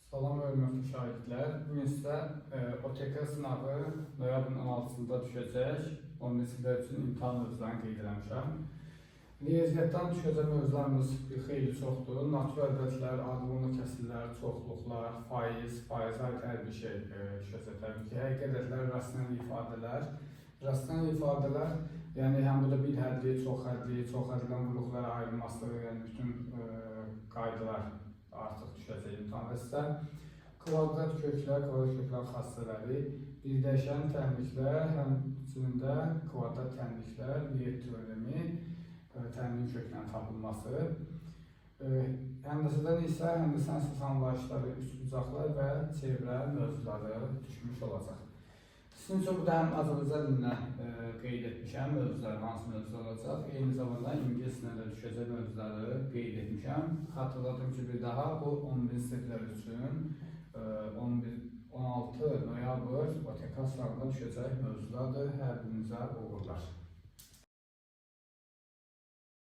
Salam hörmətli şagirdlər. Bugün sizə OTK sınavı noyabrın 16-sında düşəcək. Onun sizlər üçün imtahan mövzularını qeyd eləmişəm. Riyaziyyatdan düşəcək mövzularımız bir xeyli çoxdur. Natural ədədlər, aqlımlı kəsrlər, çoxluqlar, faiz aid bir şey düşəcək. Təbii ki, həqiqi ədədlər, rasional ifadələr. Rasional ifadələr, yəni həm burada bir hədli, çox hədldən qruqlara ayrılması, yəni bütün qaydalar artıq düşəcək imtahanda sizə. Kvadrat köklər xassələri, birdəşən tənliklər, həmçinin də kvadrat tənliklər, Viet teoremi, tənlik köklərin tapılması. Həndəsədən isə həndəsən əsas anlayışları, üçbucaqlar və çevrə mövzuları düşmüş olacaq. Sizin üçün burada həm Azərbaycan dilindən qeyd etmişəm mövzular, hansı mövzular olacaq. Eyni zamanda ingilis dilində də düşəcək mövzuları qeyd etmişəm. Xatırladım ki, bir daha bu 11 siniflər üçün 16 noyabr OTK sınavında düşəcək mövzulardır. Hər birinizə uğurlar.